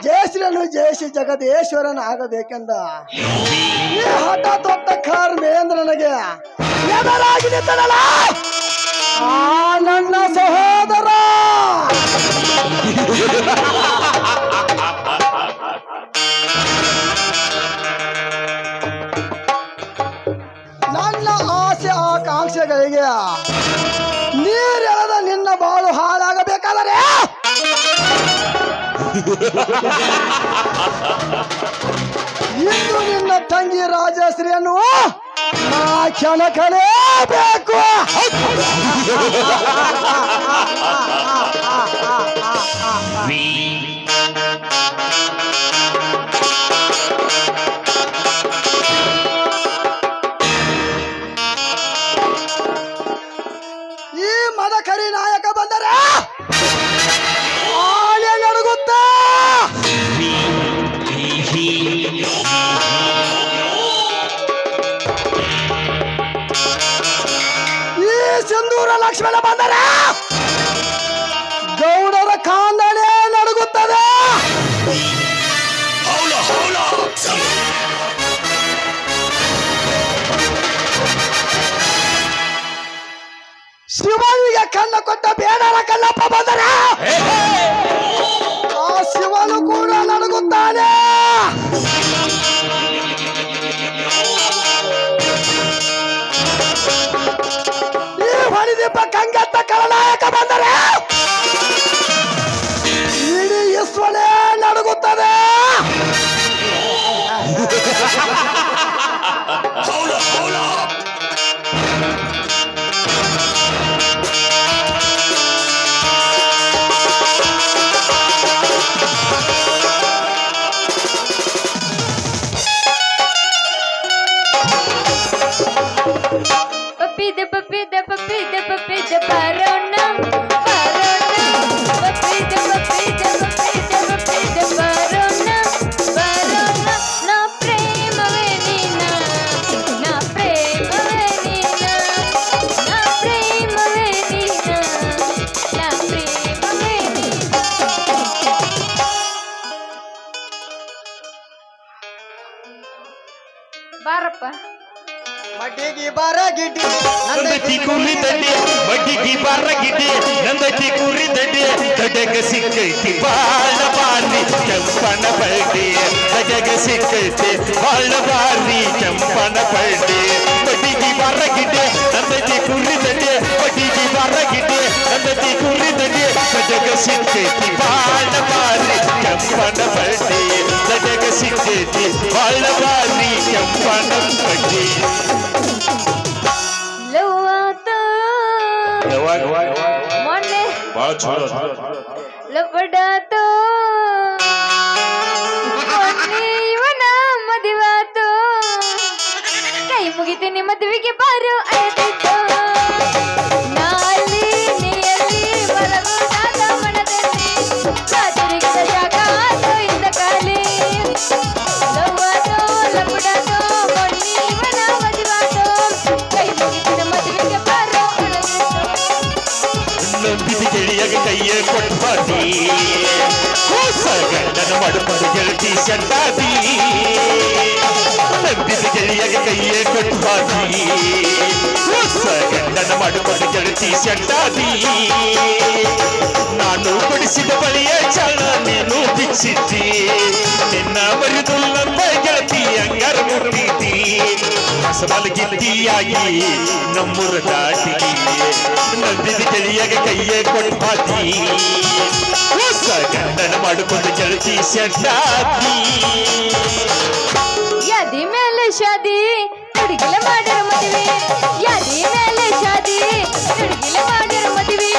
ಜಯಶ್ರೀಯನ್ನು ಜಯಿಸಿ ಜಗದೇಶ್ವರನ ಆಗಬೇಕೆಂದ ಈ ಹಠ ತೊಟ್ಟ ಕರ್ಮೇಂದ್ರನಿಗೆ ಎದುರಾಗಿ ನಿಂತನಲ್ಲ ಆ ನನ್ನ ಸಹೋದರ. ನನ್ನ ಆಸೆ ಆಕಾಂಕ್ಷೆಗಳಿಗೆ ನೀರೆಳೆದ ನಿನ್ನ ಬಾಳು ಹಾಳಾಗಬೇಕಾದರೆ ಇಂದು ನಿನ್ನ ತಂಗಿ ರಾಜಶ್ರೀಯನ್ನು ನಾ ಕ್ಷಣ ಕಳೆಯಬೇಕು. ಈ ಮದಕರಿ ನಾಯಕ ಬಂದರೆ ಆನೆ ನಡುಗುತ್ತಾ ಈ ಸಿಂಧೂರ ಲಕ್ಷ್ಮಣ ಬಂದರೆ ಗೌಡರ ಕಾಂದಣೆ ನಡುಗುತ್ತದೆ. ಶಿವನಿಗೆ ಕಣ್ಣ ಕೊಟ್ಟ ಬೇಡರ ಕಣ್ಣಪ್ಪ ಬಂದರೆ ಆ ಶಿವನು ಕೂಡ ನಡುಗುತ್ತಾನೆ. ಈ ಹೊಳಿದೀಪ ಕಂಗೆತ್ತ ಕಳನಾಯಕ ಬಂದರೆ ಇಡೀ ವಿಶ್ವನೇ ನಡುಗುತ್ತದೆ. ಬಾರಪ್ಪ ಮಡ್ಡಿಗೆ ಬಾರ ಗಿಡ್ಡಿ ನಂದತಿ ಕುರಿ ದಡ್ಡಿ ಮಡ್ಡಿಗೆ ಬಾರ ಗಿಡ್ಡಿ ನಂದತಿ ಕುರಿ ದಡ್ಡಿ ದಡಗ ಸಿಕ್ಕೈತಿ ಬಾಳ ಬಾರಿ ಕೆಂಪನ ಬಳ್ಳಿ ದಡಗ ಸಿಕ್ಕೈತಿ ಬಾಳ ಬಾರಿ ಕೆಂಪನ ಬಳ್ಳಿ ಮಡ್ಡಿಗೆ ಬಾರ ಗಿಡ್ಡಿ ನಂದತಿ ಕುರಿ ದಡ್ಡಿ ಮಡ್ಡಿಗೆ ಬಾರ ಗಿಡ್ಡಿ ನಂದತಿ ಕುರಿ ದಡ್ಡಿ ದಡಗ ಸಿಕ್ಕೈತಿ ಬಾಳ ಬಾರಿ ಕೆಂಪನ ಬಳ್ಳಿ ದಡಗ ಸಿಕ್ಕೈತಿ ಬಾಳ ಬಾರಿ ಕೆಂಪನ ಬಳ್ಳಿ. ಮೊನ್ನೆ ಲಪಡಾತು ಇವನ ಮದುವಾತು ಕೈ ಮುಗಿತೀನಿ ಮದುವೆಗೆ ಬಾರು ಅಳೆದಿತ್ತು ನಾಲಿ ನೀಯಲ್ಲಿ ಮಲಗುತ್ತಾದ ಮನದಲ್ಲಿ ಕಾತುರಿಗಿದ ಜಾಗ ಆತು ಇಂದ ಖಾಲಿ ಲವ್ವಾತು ಲಪಡಾತು ಮೊನ್ನೆ ಇವನ ಮದುವಾತು ಕೈ ಮುಗಿತೀನಿ ಮದುವೆಗೆ ಬಾರು ನಂಬಿದ ಗೆಳೆಯಗ ಕೈಯ ಕೊಟ್ಬಾದಿ ಗಂಡನ ಮಡುಪದು ಗೆಳತಿ ಸೆಂಟಾದಿ ನಂಬಿದ ಗೆಳೆಯಗ ಕೈಯ ಕೊಟ್ಬಾದಿ ಗಂಡನ ಮಡುಪದು ಗೆಳತಿ ಸೆಂಟಾದಿ ನಾನು ಕೊಡಿಸಿದ ಬಳಿಯ ಚಳ ನೀನು ಬಿಚ್ಚಿದ್ದಿ ನಿನ್ನ ಮರಿದು ನನ್ನ ಗೆಳತಿ ಅಂಗಾರ ಮುಟ್ಟಿದ್ದಿ ಮಲಗಿದ್ದೀಯಾಗಿ ನಮ್ಮೂರ ದಾಟಿಗೆ ನಂದಿದ ಗೆಳೆಯಗ ಕೈಯೇ ಕೊಟ್ಟಾದಿ ಹೊಸ ಗಂಡನ ಮಾಡಿಕೊಂಡು ಗೆಳತಿ ಸೆಟ್ಟಾದಿ ಯಾದಿ ಮೇಲೆ ಶಾದಿ ಹುಡುಗಿಲೆ ಮಾಡಿರ ಮದುವೆ ಯಾದಿ ಮೇಲೆ ಶಾದಿ ಹುಡುಗಿಲೆ ಮಾಡಿರ ಮದುವೆ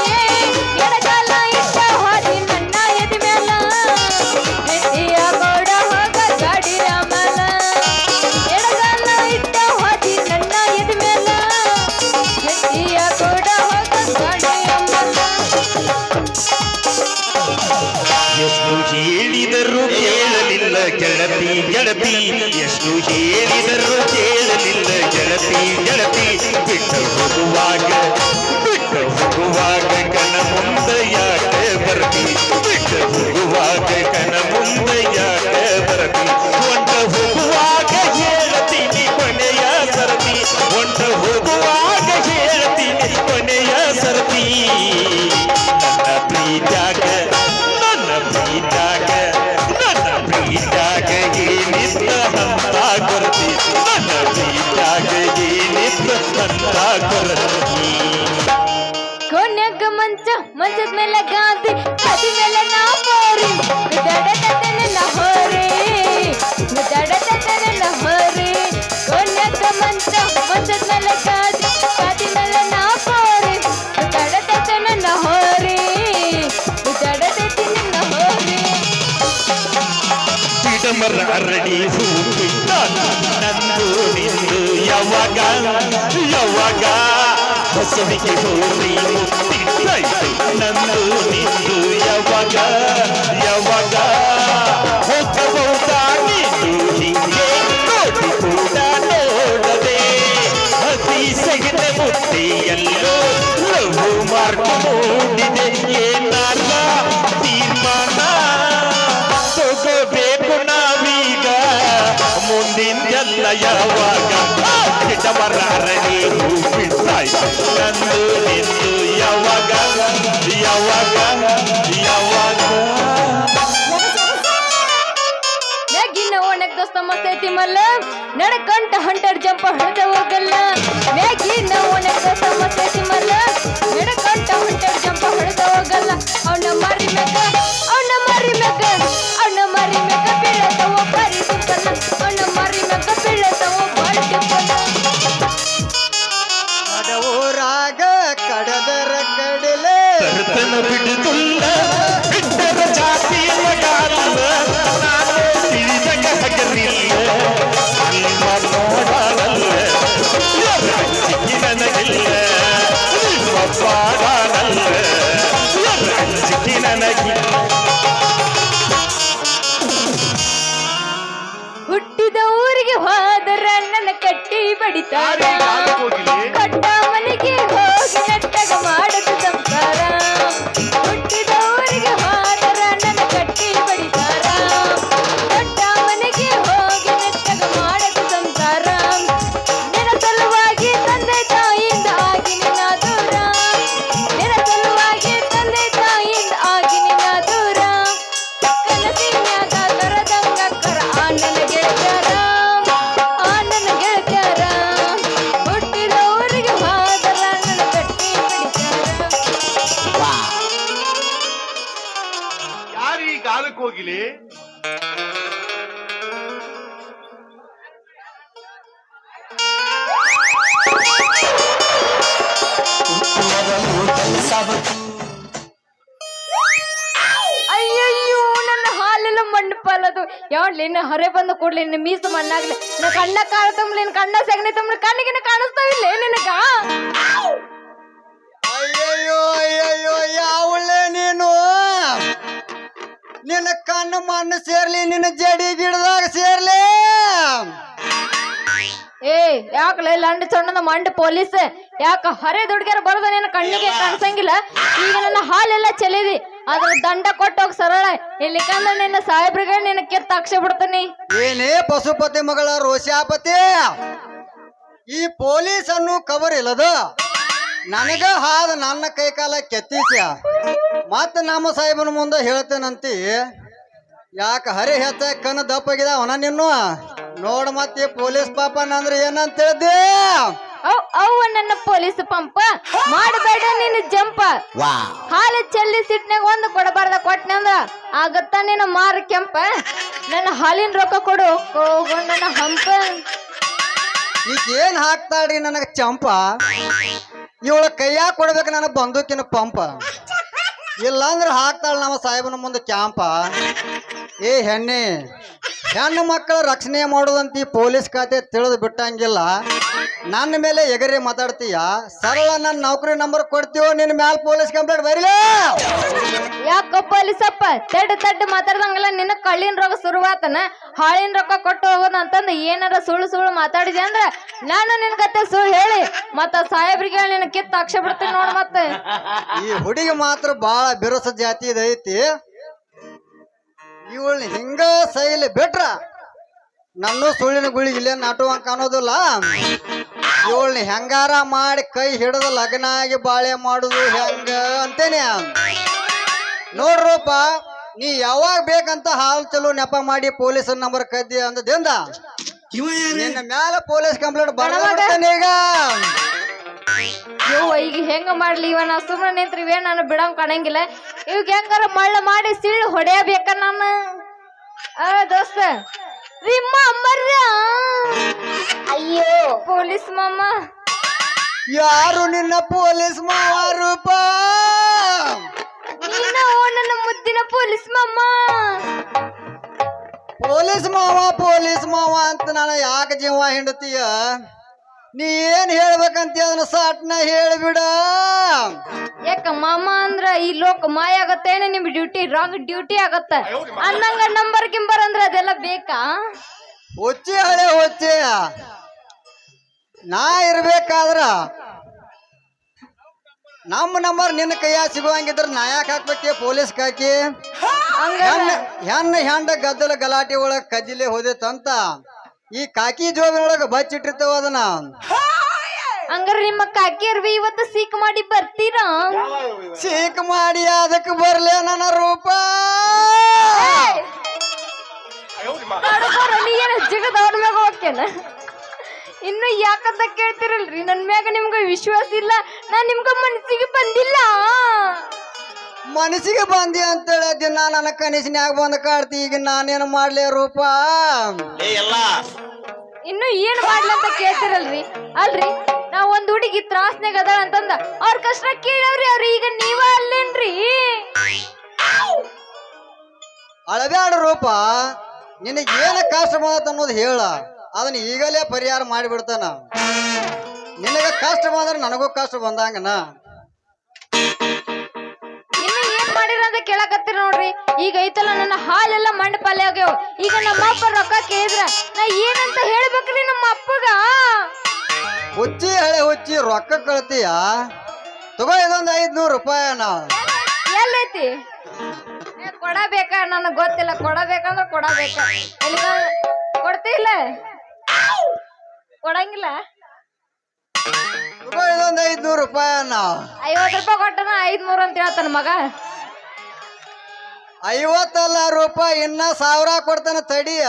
ಎಡಗಾಲ ಇಟ್ಟ ಹಾದಿ ನನ್ನ ಎದಿ ಮೇಲ ಹೆಂಡಿಯ ಗೋಡ ಹೋಗ ಗಾಡಿ ರಾಮಲ ಎಡಗಾಲ ಇಟ್ಟ ಹಾದಿ ನನ್ನ ಎದಿ ಮೇಲ ಹೆಂಡಿಯ ಗೋಡ ಹೋಗ ಗಾಡಿ ರಾಮಲ. ಎಷ್ಟು ಹೇಳಿದರೂ ಕೇಳಲಿಲ್ಲ ಗೆಳತಿ ಗೆಳತಿ ಎಷ್ಟು ಹೇಳಿದರೂ ಕೇಳಲಿಲ್ಲ ಗೆಳತಿ ಗೆಳತಿ ಬಿಟ್ಟು ಹೋಗುವಾಗ ಕನ ಮುಂದೆ ಯಾಕೆ ಬರ್ತಿ ಬಿಟ್ಟು ಹೋಗುವಾಗ ಕನ ನನ್ನ ಪ್ರೀತ್ಯಾಗ ನನ್ನ ಪ್ರೀತ್ಯಾಗ ನನ್ನ ಪ್ರೀತ್ಯಾಗ ಏನಿತ್ತ ಅಂತ ಕೊರತಿ ನನ್ನ ಪ್ರೀತ್ಯಾಗ ಏನಿತ್ತ ಅಂತ ಕೊರತಿ ಕೋನ್ಯಾಗ ಮಂಚದ ಮೇಲೆ ಗಾದಿ ಕದಿ ಮೇಲೆ ನಾ ಬೋರಿ ಮುದ್ದಾಡತನ ಹೊರೆ ಕೋನ್ಯಾಗ ಮಂಚದ ಮೇಲೆ ಗಾದಿ ಮೇಲೆ ನಾ ಬೋರಿ ಮುದ್ದಾಡತನ ಹೊರೆ ಪಿಡಮರ ಅರಳಿ ಹೂ ಬಿಟ್ಟ ನಂದು ನಿಂದು ಯಾವಾಗ ಯಾವಾಗ ಹಸುವಿಗೆ ಹೋರಿ ಮುತ್ತಿದ್ದಾಯ್ತು ನಂದು ನಿಂದು ಯಾವಾಗ ಯಾವಾಗ ಹೋಗಬಹುದಾ ನೀನು ಹಿಂಗೆ ನೋಡಿ ಕೂಡ ನೋಡದೆ ಹಸಿ ಸೆಗೆದ ಮುಟ್ಟಿಯಲ್ಲೋ ಲಘು ಮಾರ್ಗ ಮೂಡಿದೆ ಏನಾರ ತೀರ್ಮಾನ ತಗೋಬೇಕು ನಾವೀಗ ಮುಂದಿನ ಯಾವಾಗ ಕಿಟಮರ ಅರಳಿ ಹೂ ಬಿಡ್ತಾಯ್ತು ನಂದು ನಿಂದು ಯಾವಾಗ ಯಾವಾಗ ಯಾವಾಗ ಮ್ಯಾಗಿನ ಒಣಗ್ ದೋಸ್ತ ಮಸ್ತೈತಿ ಮಲ್ಲ ನಡಕಂಟ ಹಂಟರ್ ಜಂಪ ಹೊಡೆದ ಹೋಗಲ್ಲ ಮ್ಯಾಗಿನ ಒಣಗ್ ದೋಸ್ತ ಮಸ್ತೈತಿ ಮಲ್ಲ ನಡಕಂಟ ಹಂಟರ್ ಜಂಪ ಹೊಡೆದ ಹೋಗಲ್ಲ ಅವನ ಮಾರಿ ಮ್ಯಾಗ ಬೀಳತವ ಬಾರಿ ಸುತ್ತಲ್ಲ ಅವನ ಮಾರಿ ಮ್ಯಾಗ ಬೀಳತವ ಬಾರಿ ಸುತ್ತಲ್ಲ ಕಡವೂರಾಗ ಕಡದರ ಕಡಲೆ ಕರ್ತನ ಬಿಡುತ್ತಿಲ್ಲ ಬಿಟ್ಟರ ಜಾತಿ ಮಗಾಲಲ್ಲ ನಾನು ತಿಳಿದಾಗ ಹಗರಿಲ್ಲ ನಿಮ್ಮ ನೋಡಲ್ಲ ಚಿಕ್ಕಿ ನನಗಿಲ್ಲ ನಿಮ್ಮ ಪಾಡಲ್ಲ ಚಿಕ್ಕಿ ನನಗಿಲ್ಲ ಹುಟ್ಟಿದ ಊರಿಗೆ ಹೋದರ ನನ್ನ ಕಟ್ಟಿ ಬಡಿತಾರ ಕಟ್ಟ ಮನೆಗೆ ಹೋಗಿ ನೆಟ್ಟಗ ಮಾಡದು ಸಂಸಾರ ಹುಟ್ಟಿದ ಊರಿಗೆ ಹೋದರ ನನ್ನ ಕಟ್ಟಿ ಬಡಿತಾರ ಕಟ್ಟ ಮನೆಗೆ ಹೋಗಿ ನೆಟ್ಟಗ ಮಾಡದು ಸಂಸಾರ ನಿನ್ನ ಸಲುವಾಗಿ ತಂದೆ ತಾಯಿಯಿಂದ ಆಗಿ ನಿನ್ನ ದೂರ ನಿನ್ನ ಸಲುವಾಗಿ ತಂದೆ ತಾಯಿಯಿಂದ ಆಗಿ ನಿನ್ನ ದೂರ ಕನಸಿನ್ಯಾಗ ಕರದಂಗ ಕರ ಆನನ ಗೆಳತ್ಯಾರ ಹುಟ್ಟಿದ ಊರಿಗೆ ಹೋದರ ನನ್ನ ಕಟ್ಟಿ ಬಿಡಿತಾರ ಯಾರೀ ಗಾಲಕ್ಕೆ ಹೋಗಿಲಿ ಅಯ್ಯಯ್ಯೋ ನನ್ನ ಹಾಲೆಲ್ಲ ಮಣ್ಣು ಪಾಲದು ಯಾವ್ಲಿ ನಿನ್ನ ಹೊರೆ ಬಂದು ಕೂಡ್ಲಿ ನಿನ್ನ ಮೀಸು ಮಣ್ಣಾಗ್ಲಿ ನಿನ್ನ ಕಣ್ಣ ಕಾಳು ತುಂಬಲಿ ನಿನ್ನ ಕಣ್ಣ ಸಗಣಿ ತುಂಬಲಿ ಕಣ್ಣಿಗೆ ಕಾಣಿಸ್ತಾವಿಲ್ಲ ನಿನಗ ಅಯ್ಯಯ್ಯೋ ಅಯ್ಯಯ್ಯೋ ಯಾವಳೆ ನೀನು ನಿನ್ನ ಕಣ್ಣು ಮಣ್ಣು ಸೇರ್ಲಿ ನಿನ್ನ ಜಡಿ ಗಿಡದಾಗ ಸೇರ್ಲಿ ಏ ಯಾಕಲೆ ಲಂಡ ಸಣ್ಣದ ಮಂಡ ಪೊಲೀಸ್ ಯಾಕ ಹರೆ ದುಡ್ಗ್ಯಾರ ಬರೋದ ನಿನ್ನ ಕಣ್ಣಿಗೆ ಕಾಣಿಸಂಗಿಲ್ಲ ಈಗ ನನ್ನ ಹಾಲೆಲ್ಲ ಚೆಲ್ಲಿದಿ ಅದ್ರ ದಂಡ ಕೊಟ್ಟೋಗ್ ಸರಳ ಇಲ್ಲಿಕಂದ್ರೆ ನಿನ್ನ ಸಾಹೇಬ್ರಿಗೆ ನಿನ್ನ ಕಿತ್ತ ಹಾಕ್ಸಿ ಬಿಡ್ತೀನಿ ಏನೇ ಪಶುಪತಿ ಮಗಳ ರೋಷಾಪತಿ ಈ ಪೊಲೀಸ್ ಅನ್ನು ಕವರ್ ಇಲ್ಲದ ನನಗ ಹಾದ ನನ್ನ ಕೈ ಕಾಲ ಕೆತ್ತಿಸ ಮತ್ತ ನಮ್ಮ ಸಾಹೇಬನ ಮುಂದೆ ಹೇಳ್ತೇನಂತಿ ಯಾಕ ಹರಿ ಹೆಚ್ಚ ಕಣ್ಣು ದಪ್ಪಾಗಿದ ಅವನ ನಿನ್ನು ನೋಡ್ ಮತ್ತೆ ಪೊಲೀಸ್ ಪಾಪ ಅಂದ್ರೆ ಏನಂತ ಹೇಳ್ದೆ ಅವ ನನ್ನ ಪೊಲೀಸ್ ಪಂಪ ಮಾಡಬೇಡ ನಿನ್ನ ಜಂಪ ಹಾಲು ಚೆಲ್ಲಿ ಸಿಟ್ನಾಗ ಒಂದು ಕೊಡಬಾರ್ದ ಕೊಟ್ಟನಂದ್ರ ಆಗತ್ತ ನಿನ್ನ ಮಾರ ಕೆಂಪ ನನ್ನ ಹಾಲಿನ ರೊಕ್ಕ ಕೊಡು ನನ್ನ ಹಂಪ ಈಗ ಏನ್ ಹಾಕ್ತಾಳ್ರಿ ನನಗ ಚಂಪ ಇವಳ ಕೈಯಾಗ ಕೊಡ್ಬೇಕು ನನ್ನ ಬಂದೂಕಿನ ಪಂಪ ಇಲ್ಲಾಂದ್ರೆ ಹಾಕ್ತಾಳ ನಮ್ಮ ಸಾಹೇಬನ ಮುಂದೆ ಕ್ಯಾಂಪ ಏ ಹೆಣ್ಣೆ ಹೆಣ್ಣು ಮಕ್ಕಳ ರಕ್ಷಣೆ ಮಾಡೋದಂತ ಈ ಪೊಲೀಸ್ ಖಾತೆ ತಿಳಿದು ಬಿಟ್ಟಂಗಿಲ್ಲ ನನ್ನ ಮೇಲೆ ಎಗರಿ ಮಾತಾಡ್ತೀಯ ಸರಳ ನನ್ನ ನೌಕರಿ ನಂಬರ್ ಕೊಡ್ತೀವೋ ನಿನ್ನ ಮ್ಯಾಲ ಪೊಲೀಸ್ ಕಂಪ್ಲೇಂಟ್ ಬರೀಲ ಯಾಕ ಪೊಲೀಸಪ್ಪ ತಡ್ಡ ಮಾತಾಡ್ದಂಗಲ್ಲ ನಿನ್ನ ಕಳ್ಳಿನ ರೋಗ ಶುರುವಾತನ ಹಾಳಿನ ರೊಕ್ಕ ಕೊಟ್ಟು ಹೋಗೋದು ಅಂತಂದು ಏನಾರ ಸುಳ್ಳು ಮಾತಾಡಿದೆ ಅಂದ್ರ ನಾನು ನಿನ್ ಕತೆ ಸುಳ್ಳು ಹೇಳಿ ಮತ್ತ ಸಾಹೇಬ್ರಿಗೆ ಹೇಳಿ ನಿನ್ನ ಕಿತ್ತ ಅಕ್ಷ ಬಿಡ್ತೀನಿ ನೋಡ್ ಮತ್ತೆ ಈ ಹುಡುಗಿ ಮಾತ್ರ ಬಾಳ ಬಿರುಸ ಜಾತಿ ಐತಿ ಇವಳನ್ನ ಹಿಂಗ ಸೈಲಿ ಬಿಟ್ರ ನನ್ನ ಸುಳ್ಳಿನ ಗುಳಿ ಇಲ್ಲೇ ನಾಟುವಂಕ ಅನ್ನೋದಿಲ್ಲ ಇವಳನ್ನ ಹೆಂಗಾರ ಮಾಡಿ ಕೈ ಹಿಡಿದು ಲಗ್ನ ಆಗಿ ಬಾಳೆ ಮಾಡುದು ಹೆಂಗ ಅಂತೇನೆ. ನೋಡ್ರಪ್ಪ, ನೀ ಯಾವಾಗ ಬೇಕಂತ ಹಾಲು ಚಲೋ ನೆಪ ಮಾಡಿ ಪೊಲೀಸ್ ನಂಬರ್ ಕದ್ದಿ ಅಂದದಿಂದ ನಿನ್ನ ಮ್ಯಾಲ ಪೊಲೀಸ್ ಕಂಪ್ಲೇಂಟ್ ಬರ್ತಾನೆ ಈಗ. ಯವ್ವ ಈಗ ಹೆಂಗ ಮಾಡ್ಲಿ ಇವ? ನಾ ಸುಮ್ಮನೆ ನಿಂತ್ರಿವೇ ನಾನು ಬಿಡಂಗ್ ಕಾಣಂಗಿಲ್ಲ. ಇವಾಗ ಹೆಂಗಾರ ಮಳ್ಳ ಮಾಡಿ ಸಿಳ್ಳು ಹೊಡೆಯಬೇಕ ನಾನು. ದೋಸ್ತ ರಿಮ್ಮ ಅಮ್ಮರ್ರ. ಅಯ್ಯೋ ಪೊಲೀಸ್ ಮಾಮ. ಯಾರು ನಿನ್ನ ಪೊಲೀಸ್ ಮಾವಾರೂಪ? ನೀನು ನನ್ನ ಮುದ್ದಿನ ಪೊಲೀಸ್ ಮಾಮ. ಪೊಲೀಸ್ ಮಾವ ಅಂತ ನಾನು ಯಾಕೆ ಜೀವ ಹಿಂಡತೀಯ? ನೀ ಏನ್ ಹೇಳ್ಬೇಕಂತ ಅದನ್ನ ಸಾಟ್ನ ಹೇಳ್ಬಿಡ. ಯಾಕ ಮಾಮ ಅಂದ್ರ ಈ ಲೋಕ ಮಾಯ ಆಗತ್ತೇನೆ, ನಿಮ್ ಡ್ಯೂಟಿ ರಾಂಗ್ ಡ್ಯೂಟಿ ಆಗತ್ತ ಅಂದಂಗ ನಂಬರ್ ಗಿಂಬರ್ ಅಂದ್ರ ಅದೆಲ್ಲ ಬೇಕಾ? ಹೊಚ್ಚೆ ಹಳೆ ಹೊಚ್ಚೆ ನಾ ಇರ್ಬೇಕಾದ್ರ ನಮ್ಮ ನಂಬರ್ ನಿನ್ನ ಕೈಯ ಸಿಗುವಂಗಿದ್ರ ನಾ ಯಾಕೆ ಹಾಕ್ಬೇಕೆ ಪೊಲೀಸ್ ಹಾಕಿ? ಹೆಂಡ ಗದ್ದಲ ಗಲಾಟೆ ಒಳಗ ಕಜ್ಜಿಲೆ ಹೋದೈತಂತ ಈ ಕಾಕಿ ಜೋಬಿನೊಳಗ ಬಚ್ಚಿಟ್ಟಿರ್ತೇವ ಅದನ್ನ. ಹಂಗಾರ ನಿಮ್ಮ ಕಾಕಿಯರ್ವಿ ಇವತ್ತು ಸೀಕ್ ಮಾಡಿ ಬರ್ತೀರಾ? ಸೀಕ್ ಮಾಡಿ ಅದಕ್ಕೆ ಬರ್ಲೆ ನನ್ನ ರೂಪ. ನೀ ಏನ ಜಿಗದ ಅವ್ರ ಮ್ಯಾಗ ಹೋಗ್ತೇನ? ಇನ್ನು ಯಾಕಂತ ಕೇಳ್ತಿರಲ್ರಿ, ನನ್ ಮ್ಯಾಗ ನಿಮ್ಗ ವಿಶ್ವಾಸ ಇಲ್ಲ. ನಾನ್ ನಿಮ್ಗ ಮನಸ್ಸಿಗೆ ಬಂದಿಲ್ಲ. ಮನಸ್ಸಿಗೆ ಬಂದಿ ಅಂತೇಳಿ ದಿನ ನನ್ನ ಕನಸಿನ್ಯಾಗ ಬಂದ್ ಕಾಡ್ತಿ. ಈಗ ನಾನೇನು ಮಾಡ್ಲಿ ರೂಪ? ಇನ್ನು ಏನ್ ಮಾಡ್ಲಿ ಅಂತ ಕೇಳ್ತಿರಲ್ರಿ. ಅಲ್ರಿ ನಾ ಒಂದ್ ಹುಡುಗಿ ತ್ರಾಸ್ನಾಗ ಅದ ಅಂತಂದ ಅವ್ರ ಕಷ್ಟ ಕೇಳವ್ರಿ. ಅವ್ರಿ ಈಗ ನೀವ ಅಲ್ಲೇನ್ರಿ? ಅಳಬ್ಯಾಡ ರೂಪ, ನಿನಗೆ ಏನ ಕಷ್ಟ ಬಂದತ್ ಅನ್ನೋದು ಹೇಳ, ಅದನ್ನ ಈಗಲೇ ಪರಿಹಾರ ಮಾಡಿಬಿಡ್ತಾನ. ನಿನಗ ಕಷ್ಟ ಬಂದ್ರೆ ನನಗೂ ಕಷ್ಟ ಬಂದಂಗನ. ಇನ್ನು ಏನ್ ಮಾಡಿರ ಅಂತ ಕೇಳಕತ್ತೀರ ನೋಡ್ರಿ. ಈಗ ಐತಲ್ಲ ನನ್ನ ಹಾಲೆಲ್ಲ ಮಂಡಪಾಲೆ ಆಗ್ಯಾವ. ಈಗ ನಮ್ಮ ಅಪ್ಪ ರೊಕ್ಕ ಕೇಳಿದ್ರ ನಾ ಏನಂತ ಹೇಳ್ಬೇಕ್ರಿ ನಮ್ಮ ಅಪ್ಪಗ? ಹುಚ್ಚಿ ಹಳೆ ಹುಚ್ಚಿ ರೊಕ್ಕ ಕಳ್ತೀಯ? ತಗೋ ಇದೊಂದು 500 ರೂಪಾಯಿನ. ಎಲ್ಲೈತಿ? ಕೊಡಬೇಕ? ನನಗ್ ಗೊತ್ತಿಲ್ಲ. ಕೊಡಬೇಕಂದ್ರ ಕೊಡಬೇಕ. ಎಲ್ಲಿ ಕೊಡ್ತಿಲ್ಲ? ಕೊಡಂಗಿಲ್ಲ. ತಗೋ ಇದೊಂದು 500 ರೂಪಾಯಿನ. 50 ರೂಪಾಯಿ ಕೊಟ್ಟನ 500 ಅಂತ ಹೇಳ್ತಾನ ಮಗ. 50 ಅಲ್ಲ ರೂಪಾಯಿ, ಇನ್ನ 1000 ಕೊಡ್ತಾನ ತಡಿಯ.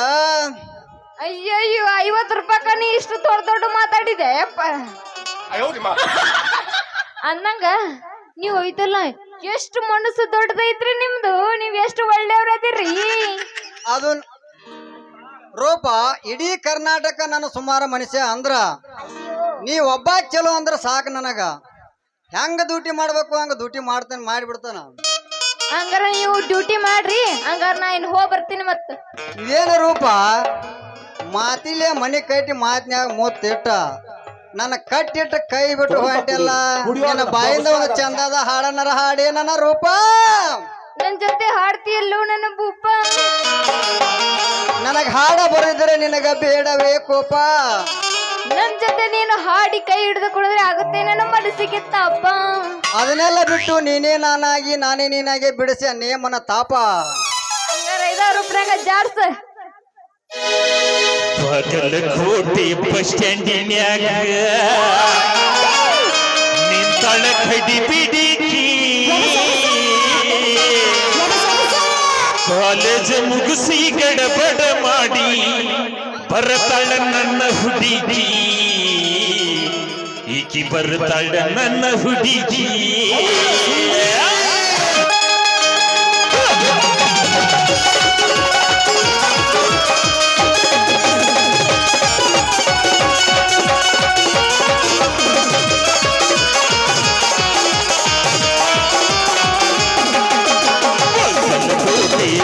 ಅಯ್ಯಯ್ಯೋ 50 ರೂಪಾಯಿ ನೀ ಇಷ್ಟು ದೊಡ್ಡ ಮಾತಾಡಿದೆ ಅಪ್ಪ. ಅಂದಂಗ ನೀವ್ ಐತಲ್ಲ ಎಷ್ಟು ಮನಸ್ಸು ದೊಡ್ಡದೈತ್ರಿ ನಿಮ್ದು. ನೀವ್ ಎಷ್ಟು ಒಳ್ಳೆಯವ್ರ ಅದಿರಿ. ಅದು ರೂಪ ಇಡೀ ಕರ್ನಾಟಕ ನನ್ನ ಸುಮಾರು ಮನುಷ್ಯ ಅಂದ್ರ ನೀ ಒಬ್ಬ ಚಲೋ ಅಂದ್ರ ಸಾಕು ನನಗ. ಹೆಂಗ ಡ್ಯೂಟಿ ಮಾಡ್ಬೇಕು ಹಂಗ ಡ್ಯೂಟಿ ಮಾಡ್ತಾನೆ, ಮಾಡಿಬಿಡ್ತಾನ. ಹಂಗಾರ ನೀವು ಡ್ಯೂಟಿ ಮಾಡ್ರಿ. ಹಂಗಾರ ನಾ ಇನ್ ಹೋಗ್ ಬರ್ತೀನಿ. ಮತ್ತ ಇದೇನ ರೂಪ ಮಾತಿಲೆ ಮನಿ ಕಟ್ಟಿ ಮಾತಿನ್ಯಾಗ ಮೂತ್ತಿಟ್ಟ ನನ್ನ ಕಟ್ಟಿಟ್ಟ ಕೈ ಬಿಟ್ಟು ಹೊಂಟೆಲ್ಲ. ನನ್ನ ಬಾಯಿಂದ ಒಂದು ಚಂದದ ಹಾಡನರ ಹಾಡೇ ನನ್ನ ರೂಪ. ನನ್ ಜೊತೆ ಹಾಡ್ತೀಯಲ್ಲೋ ನನ್ನ ಭೂಪ. ನನಗ ಹಾಡ ಬರೆದಿದ್ರೆ ನಿನಗ ಬೇಡವೇ ಕೋಪ. ನನ್ ಜೊತೆ ನೀನು ಹಾಡಿ ಕೈ ಹಿಡಿದು ಕುಡಿದ್ರೆ ಆಗುತ್ತೆ ನನ್ನ ಮನಸ್ಸಿಗೆ ತಾಪ. ಅದನ್ನೆಲ್ಲ ಬಿಟ್ಟು ನೀನೇ ನಾನಾಗಿ ನಾನೇ ನೀನಾಗೆ ಬಿಡಿಸಿ ನೇಮನ ತಾಪ. ಹಂಗಾರ 5,000 ರೂಪಾಯಿನಾಗ ಜಾರ್ಸ. ಕೋಟೆ ಬಸ್ ಸ್ಟ್ಯಾಂಡಿನ್ಯಾಗ ನಿಂತಳ ಕಡಿ ಬಿಡಿಕಿ ಕಾಲೇಜ್ ಮುಗಿಸಿ ಗಡಬಡ ಮಾಡಿ ಬರ್ತಾಳ ನನ್ನ ಹುಡುಗಿ. ಈಕಿ ಬರ್ತಾಳ ನನ್ನ ಹುಡುಗಿ.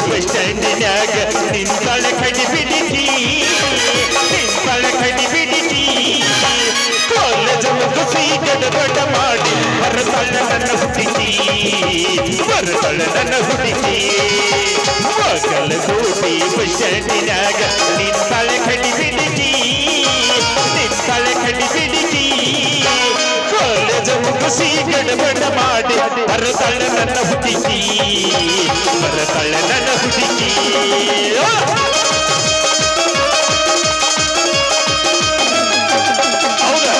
ಬಸ್ ಸ್ಟ್ಯಾಂಡಿನ್ಯಾಗ ನಿಂತಳ ಕಡಿ ಬಿಡಿಕಿ, ನಿಂತಳ ಕಡಿ ಬಿಡಿಕಿ ಕಾಲೇಜ್ ಮುಗಿಸಿ ಗಡಬಡ ಮಾಡಿ ಬರ್ತಾಳ ನನ್ನ ಹುಡುಗಿ. ಬರ್ತಾಳ ನನ್ನ ಹುಡುಗಿ. ಬಾಗಲಕೋಟೆ ಬಸ್ ಸ್ಟ್ಯಾಂಡಿನ್ಯಾಗ ನಿಂತಳ ಕಡಿ ಬಿಡಿಕಿ, ನಿಂತಳ ಕಡಿ ಬಿಡಿಕಿ ಕಾಲೇಜ್ ಮುಗಿಸಿ ಗಡಬಡ ಮಾಡಿ ಬರ್ತಾಳ ನನ್ನ ಹುಡುಗಿ. ಬರ್ತಾಳ ನನ್ನ ಹುಡುಗಿ. ಹೌದಾ?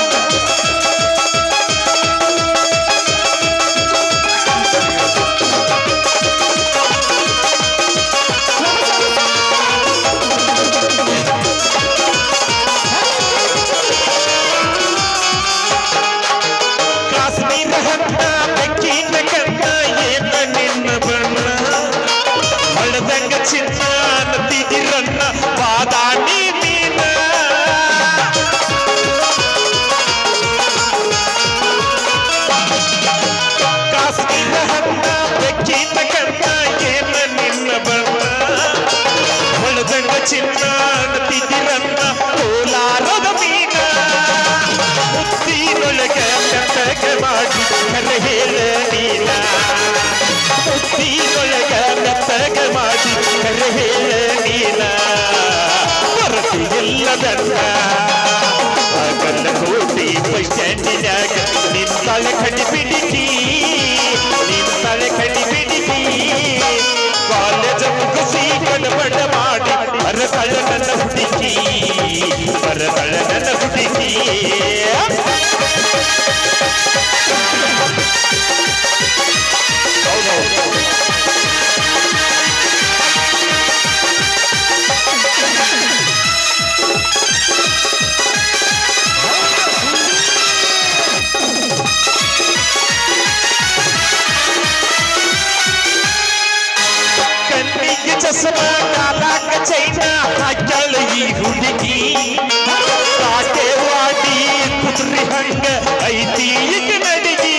ಚಿನ್ನ ಅಂತಿದ್ದಿರನ್ನ ಕೋಲಾರದ ಮೀನ ಮುತ್ತಿನೊಳಗೆ ಮೆತ್ತಗೆ ಮಾಡಿ ಕರೆ ಹೇಳ ನೀನ ಮುತ್ತಿನೊಳಗೆ ಮೆತ್ತಗೆ ಮಾಡಿ ಕರೆ ಹೇಳ ನೀನ ಹೊರತಿಲ್ಲದನ್ನ ಆಗಲ್ಲ ಕೋಟಿ ಬಸ್ ಸ್ಟ್ಯಾಂಡಿನಾಗ ನಿಂತಾಳೆ ಕಡಿ ಬಿಡಿಕಿ ನಿಂತಾಳೆ ಕಡಿ ಬಿಡಿಕಿ ಕಾಲೇಜ ಮುಗಿಸಿ ಗಡಬಡ ಮಾಡಿ ಬರತಳ ನನ್ನ ಹುಡುಕಿ ಬರತಳ ನನ್ನ ಹುಡುಕಿ ಕಣ್ಣಿಗೆ ಚಸ್ಮ ಕಾಲಾಕ ಚೈನ ಹಾಕ್ಯಾಳ ಈ ಹುಡುಗಿ ಕಾಟೇವಾಡಿ ಕುದುರೆ ಹಂಗ ಐತಿ ಈಗ ನಡಿಗೆ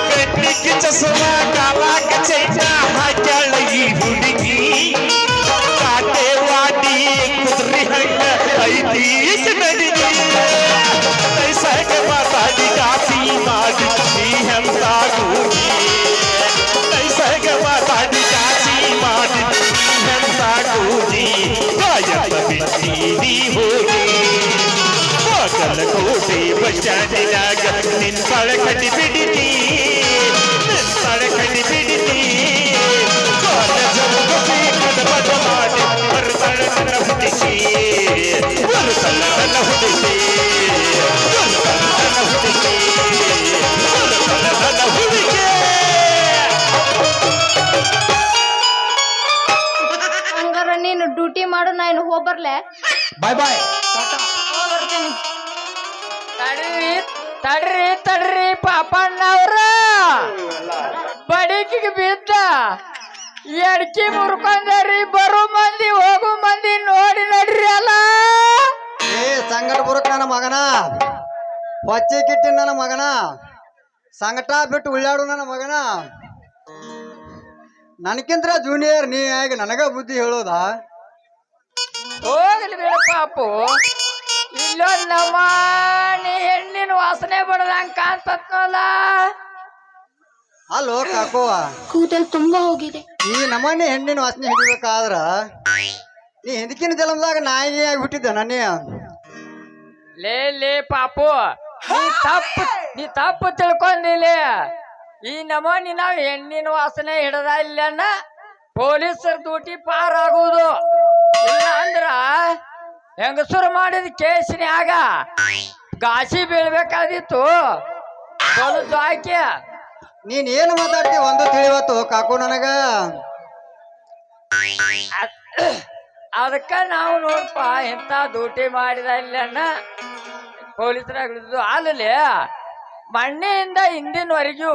ಕಣ್ಣಿಗೆ ಚಸ್ಮ ಕಾಲಾಕ ಚೈನ ಹಾಕ್ಯಾಳ ಈ ಹುಡುಗಿ ಕಾಟೇವಾಡಿ ಕುದುರೆ ಹಂಗ ಐತಿ ಈಗ ನಡಿಗೆ ನೈಸರ್ಗ ಮಾತಾಡಿ ಕಾಫಿ ಮಾಡಿ ನೀ ಎಂತ ಕೂಗಿ ನೈಸರ್ಗ ಮಾತಾಡಿ ಕಾಫಿ ಮಾಡಿ ನೀ ಎಂತ ಕೂಗಿ ಕಾಯಕ ಬಿಟ್ಟಿ ನೀ ಹೋಗಿ ಕೋಟೆ ಬಸ್ ಸ್ಟ್ಯಾಂಡಿನಾಗ ನಿಂತಾಳೆ ಕಡಿ ಬಿಡಿತಿ ನಿಂತಾಳೆ ಕಡಿ ಬಿಡಿತಿ ಕಾಲೇಜ ಮುಗಿಸಿ ಗಡಬಡ ಮಾಡಿ ಬರ್ತಾಳೆ ನನ್ನ ಹುಡುಗಿ ಬರ್ತಾಳೆ ನನ್ನ ಹುಡುಗಿ ಹಂಗಾರ ನೀನು ಡ್ಯೂಟಿ ಮಾಡು ನಾನು ಹೋಗ್ಬರ್ಲೆ ಬಾಯ್ ಬಾಯ್ ಹೋಗ್ಬರ್ತೀನಿ ತಡ್ರಿ ತಡ್ರಿ ತಡ್ರಿ ಪಾಪಣ್ಣವ್ರ ಬಡಿಕಿಗೆ ಬಿದ್ದ ಎಡ್ಕಿ ಮುರ್ಕೊಂಡರಿ ಬರೋ ಮಂದಿ ಹೋಗು ಮಂದಿ ನೋಡಿ ನಡ್ರಿ ಅಲ್ಲ ಏ ಸಂಗಟ ಬುರುಕ್ ನನ್ನ ಮಗನ ಹೊಚ್ಚಿ ಕಿಟ್ಟಿ ನನ್ನ ಮಗನ ಸಂಗಟ ಬಿಟ್ಟು ಉಳ್ಳಾಡು ನನ್ನ ಮಗನ ನನಗಿಂತ ಜೂನಿಯರ್ ನೀ ಆಗಿ ನನಗ ಬುದ್ಧಿ ಹೇಳೋದಾ ಹೋಗ್ಲಿ ಬಿಡ ಪಾಪು ಇಲ್ಲೊಂದ್ ನಮಾನಿ ಹೆಣ್ಣಿನ ವಾಸನೆ ಬಡದಂಗ ಕಾಣ್ತತ್ನಲ್ಲ ಅಲ್ಲೋ ಕಾಕೋ ಕೂದಲು ತುಂಬಾ ಹೋಗಿದೆ ಈ ನಮನೆ ಹೆಣ್ಣಿನ ವಾಸನೆ ಹಿಡಿಬೇಕಾದ್ರ ನೀ ಹಿಂದಕಿನ ಜನ್ಮದಾಗ ನಾಯಿ ಆಗಿ ಹುಟ್ಟಿದ್ದ ನನ್ನೇ ಲೇ ಪಾಪು ನೀ ತಪ್ಪು ತಿಳ್ಕೊಂಡಿಲ್ಲ ಈ ನಮೂನಿ ನಾವ್ ಹೆಣ್ಣಿನ ವಾಸನೆ ಹಿಡದ ಇಲ್ಲನ್ನ ಪೊಲೀಸರ ಡ್ಯೂಟಿ ಪಾರ್ ಆಗುವುದು ಇಲ್ಲ ಅಂದ್ರ ಹೆಂಗಸರು ಮಾಡಿದ ಕೇಸಿನ್ಯಾಗ ಗಾಸಿ ಬೀಳ್ಬೇಕಾದಿತ್ತು ಹೊಲಸು ಹಾಕಿ ನೀನ್ ಏನು ಮಾತಾಡ್ತಿ ಒಂದು ತಿಳಿವತ್ತು ಕಾಕು ನನಗ ಅದಕ್ಕ ನಾವು ನೋಡ್ಪ ಇಂಥ ಡ್ಯೂಟಿ ಮಾಡಿದ ಇಲ್ಲನ್ನ ಪೊಲೀಸರಾಗ ಅಲ್ಲಲ್ಲಿ ಮಣ್ಣಿಯಿಂದ ಹಿಂದಿನವರೆಗೂ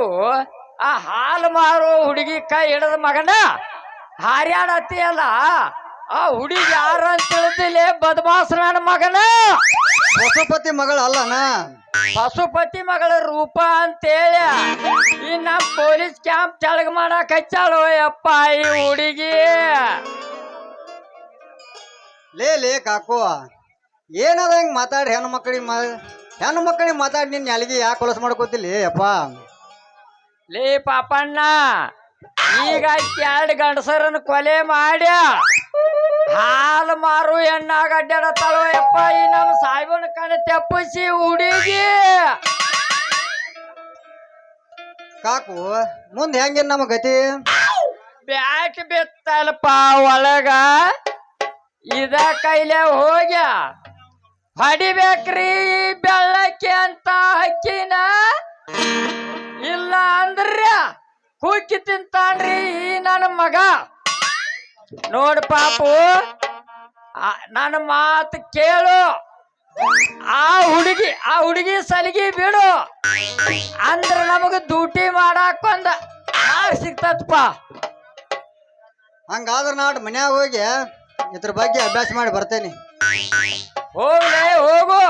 ಆ ಹಾಲು ಮಾರೋ ಹುಡುಗಿ ಕೈ ಹಿಡದ ಮಗನ ಹಾರ್ಯಾಡತ್ತಿ ಆ ಹುಡುಗಿ ಯಾರು ಅಂತ ತಿಳಿದಿಲ್ಲ ಬದಮಾಸ್ ನನ್ನ ಮಗನ ಪಶುಪತಿ ಮಗಳ ಅಲ್ಲನ ಪಶುಪತಿ ಮಗಳ ರೂಪ ಅಂತೇಳಿ ಈ ನಮ್ಮ ಪೊಲೀಸ್ ಕ್ಯಾಂಪ್ ತೆಳಗ್ ಮಾಡಕ್ ಹಚ್ಚಾಳು ಯಪ್ಪ ಈ ಹುಡುಗಿ ಲೇ ಕಾಕು ಏನದ ಹಿಂಗ್ ಮಾತಾಡಿ ಹೆಣ್ಣು ಮಕ್ಕಳಿಗೆ ಮಾತಾಡಿ ನಿನ್ ಅಲ್ಲಿಗೆ ಯಾಕೆ ಹೊಲಸು ಮಾಡ್ಕೋತಿಲ್ಲ ಅಪ್ಪ ಲೇ ಪಾಪಣ್ಣ ಈಗ ಎರಡು ಗಂಡಸರನ್ನು ಕೊಲೆ ಮಾಡ್ಯ ಹಾಲು ಮಾರು ಹೆಣ್ಣಾಗ ಅಡ್ಡಾಡತ್ತಾಳು ಯಪ್ಪ ಈ ನಮ್ಮ ಸಾಯ್ಬನ ಕಣ ತೆಪ್ಪಿಸಿ ಹುಡುಗಿ ಕಾಕು ಮುಂದೆ ಹೆಂಗೇನ್ ನಮ್ಮ ಗತಿ ಬ್ಯಾಟ್ ಬಿತ್ತಲ್ಪ ಒಳಗ ಇದ ಕೈಲೆ ಹೋಗ್ಯ ಹೊಡಿಬೇಕ್ರಿ ಬೆಳ್ಳಕ್ಕಿ ಅಂತ ಹಕ್ಕಿನ ಇಲ್ಲ ಅಂದ್ರ ಕುಕ್ಕಿ ತಿಂತಾನ್ರಿ ಈ ನನ್ನ ಮಗ ನೋಡ್ ಪಾಪು ನನ್ನ ಮಾತು ಕೇಳು ಆ ಹುಡುಗಿ ಸಲಿಗೆ ಬಿಡು ಅಂದ್ರ ನಮಗ ಡ್ಯೂಟಿ ಮಾಡಾಕ ಒಂದ ಸಿಗ್ತತ್ಪ ಹಂಗಾದ್ರ ನಾಡ್ ಮನ್ಯಾಗ ಹೋಗಿ ಇದ್ರ ಬಗ್ಗೆ ಅಭ್ಯಾಸ ಮಾಡಿ ಬರ್ತೇನೆ ಹೋಗ್ಲೇ ಹೋಗು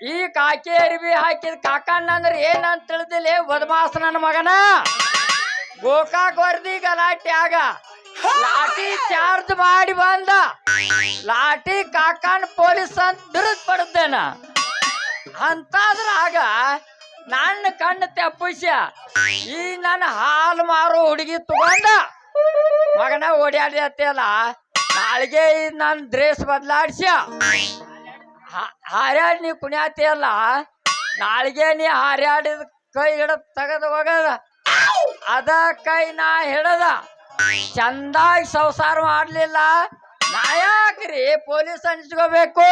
ಈ ಕಾಕಿ ಅರಿವಿ ಹಾಕಿದ ಕಾಕಣ್ಣ ಅಂದ್ರೆ ಏನಂತ ತಿಳಿದಿಲ್ಲ ಬದಮಾಸ ನನ್ನ ಮಗನ ಗೋಕಾಕ್ ವರ್ದಿ ಗಲಾಟ್ಯಾಗ ಲಾಠಿ ಚಾರ್ಜ್ ಮಾಡಿ ಬಂದ ಲಾಠಿ ಕಾಕಣ್ಣ ಪೊಲೀಸ್ ಅಂತ ಬಿರುದ್ ಪಡೆದೇನ ಅಂತಾದ್ರಾಗ ನನ್ನ ಕಣ್ಣು ತೆಪ್ಪಿಸ್ಯ ಈ ನನ್ನ ಹಾಲು ಮಾರೋ ಹುಡುಗಿ ತಗೊಂಡ ಮಗನ ಓಡಾಡಿ ಅತ್ತಲ್ಲ ನಾಳೆಗೆ ನನ್ನ ಡ್ರೆಸ್ ಬದಲಾಡ್ಸ್ಯ ಹಾರ್ಯಾಡ್ ನೀ ಕುಣ್ಯಾತಿಯಲ್ಲ ನಾಳೆಗೆ ನೀ ಹಾರ್ಯಾಡಿದ ಕೈ ಹಿಡದ್ ತೆಗೆದು ಹೋಗದ ಅದ ಕೈ ನಾ ಹಿಡದ ಚಂದಾಗಿ ಸಂಸಾರ ಮಾಡ್ಲಿಲ್ಲ ನಾ ಯಾಕ್ರಿ ಪೊಲೀಸ್ ಅನ್ಸ್ಕೋಬೇಕು